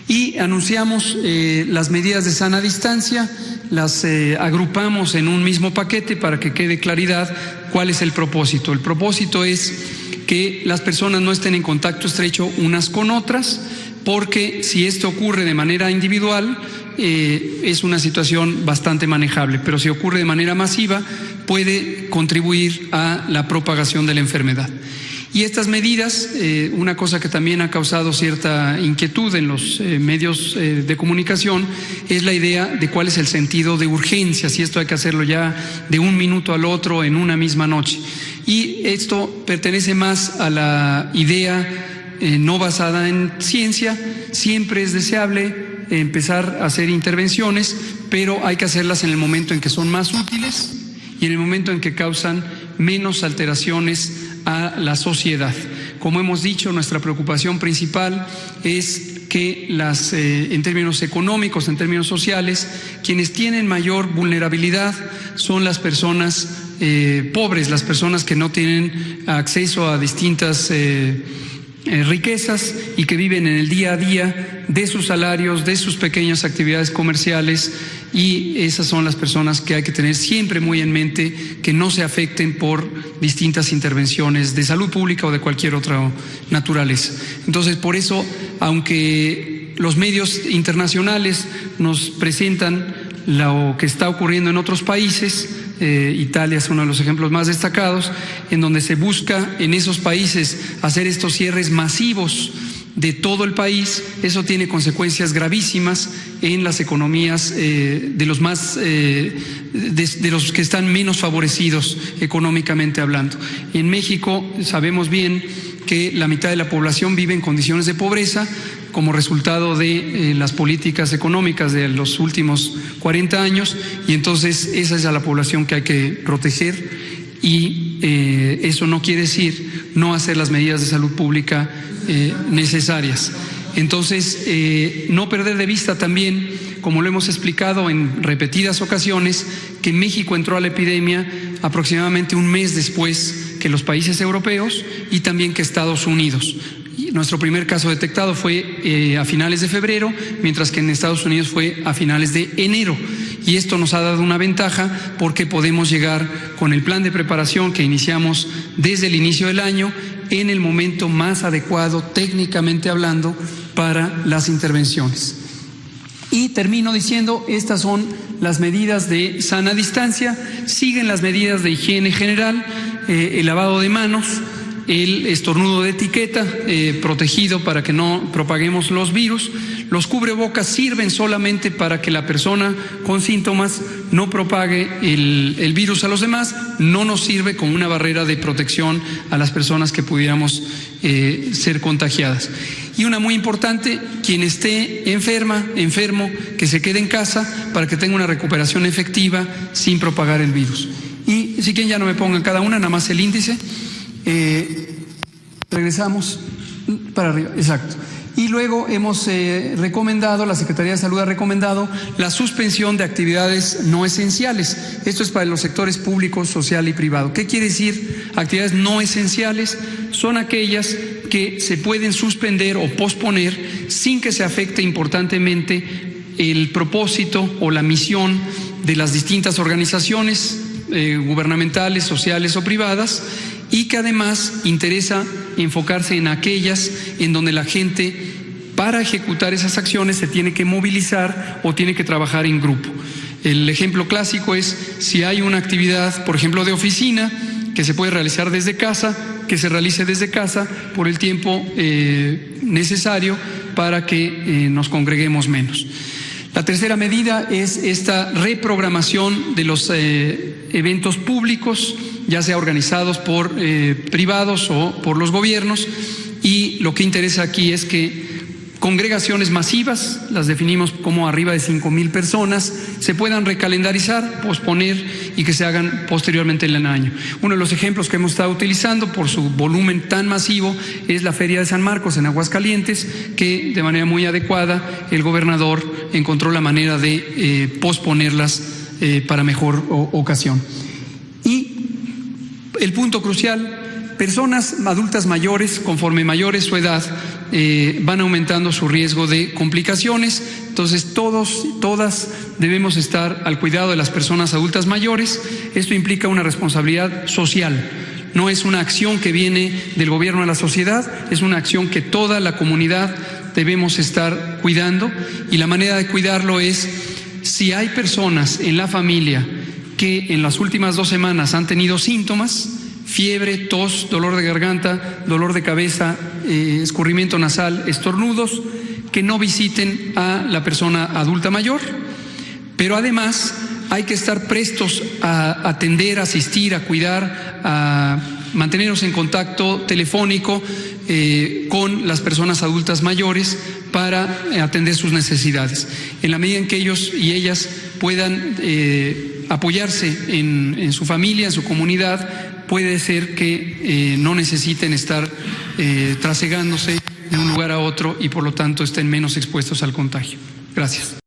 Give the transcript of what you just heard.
Y anunciamos las medidas de sana distancia, las agrupamos en un mismo paquete para que quede claridad cuál es el propósito. El propósito es que las personas no estén en contacto estrecho unas con otras, porque si esto ocurre de manera individual, es una situación bastante manejable, pero si ocurre de manera masiva, puede contribuir a la propagación de la enfermedad. Y estas medidas, una cosa que también ha causado cierta inquietud en los medios de comunicación, es la idea de cuál es el sentido de urgencia, si esto hay que hacerlo ya de un minuto al otro en una misma noche. Y esto pertenece más a la idea no basada en ciencia. Siempre es deseable empezar a hacer intervenciones, pero hay que hacerlas en el momento en que son más útiles y en el momento en que causan menos alteraciones a la sociedad. Como hemos dicho, nuestra preocupación principal es que en términos económicos, en términos sociales, quienes tienen mayor vulnerabilidad son las personas pobres, las personas que no tienen acceso a distintas riquezas y que viven en el día a día de sus salarios, de sus pequeñas actividades comerciales, y esas son las personas que hay que tener siempre muy en mente, que no se afecten por distintas intervenciones de salud pública o de cualquier otra naturaleza. Entonces, por eso, aunque los medios internacionales nos presentan lo que está ocurriendo en otros países, Italia es uno de los ejemplos más destacados, en donde se busca en esos países hacer estos cierres masivos de todo el país, eso tiene consecuencias gravísimas en las economías de los que están menos favorecidos económicamente hablando. En México sabemos bien que la mitad de la población vive en condiciones de pobreza como resultado de las políticas económicas de los últimos 40 años, y entonces esa es a la población que hay que proteger, y eso no quiere decir no hacer las medidas de salud pública necesarias. Entonces, no perder de vista también, como lo hemos explicado en repetidas ocasiones, que México entró a la epidemia aproximadamente un mes después que los países europeos y también que Estados Unidos. Nuestro primer caso detectado fue a finales de febrero, mientras que en Estados Unidos fue a finales de enero. Y esto nos ha dado una ventaja porque podemos llegar con el plan de preparación que iniciamos desde el inicio del año en el momento más adecuado, técnicamente hablando, para las intervenciones. Y termino diciendo, estas son las medidas de sana distancia, siguen las medidas de higiene general, el lavado de manos, el estornudo de etiqueta, protegido para que no propaguemos los virus. Los cubrebocas sirven solamente para que la persona con síntomas no propague el virus a los demás, no nos sirve como una barrera de protección a las personas que pudiéramos ser contagiadas. Y una muy importante, quien esté enfermo, que se quede en casa para que tenga una recuperación efectiva sin propagar el virus. Y si quieren ya no me pongan cada una, nada más el índice. Regresamos para arriba, exacto. Y luego hemos recomendado, la Secretaría de Salud ha recomendado la suspensión de actividades no esenciales. Esto es para los sectores público, social y privado. ¿Qué quiere decir actividades no esenciales? Son aquellas que se pueden suspender o posponer sin que se afecte importantemente el propósito o la misión de las distintas organizaciones gubernamentales, sociales o privadas, y que además interesa enfocarse en aquellas en donde la gente, para ejecutar esas acciones, se tiene que movilizar o tiene que trabajar en grupo. El ejemplo clásico es si hay una actividad, por ejemplo, de oficina, que se puede realizar desde casa, que se realice desde casa por el tiempo necesario para que nos congreguemos menos. La tercera medida es esta reprogramación de los eventos públicos, ya sea organizados por privados o por los gobiernos, y lo que interesa aquí es que congregaciones masivas, las definimos como arriba de 5,000 personas, se puedan recalendarizar, posponer y que se hagan posteriormente en el año. Uno de los ejemplos que hemos estado utilizando por su volumen tan masivo es la Feria de San Marcos en Aguascalientes, que de manera muy adecuada el gobernador encontró la manera de posponerlas para mejor ocasión. Y el punto crucial, personas adultas mayores, conforme mayor es su edad, van aumentando su riesgo de complicaciones. Entonces, todas debemos estar al cuidado de las personas adultas mayores. Esto implica una responsabilidad social. No es una acción que viene del gobierno a la sociedad, es una acción que toda la comunidad debemos estar cuidando, y la manera de cuidarlo es, si hay personas en la familia que en las últimas 2 semanas han tenido síntomas, fiebre, tos, dolor de garganta, dolor de cabeza, escurrimiento nasal, estornudos, que no visiten a la persona adulta mayor. Pero además hay que estar prestos a atender, a asistir, a cuidar, a mantenernos en contacto telefónico con las personas adultas mayores para atender sus necesidades. En la medida en que ellos y ellas puedan apoyarse en su familia, en su comunidad, puede ser que no necesiten estar trasegándose de un lugar a otro y por lo tanto estén menos expuestos al contagio. Gracias.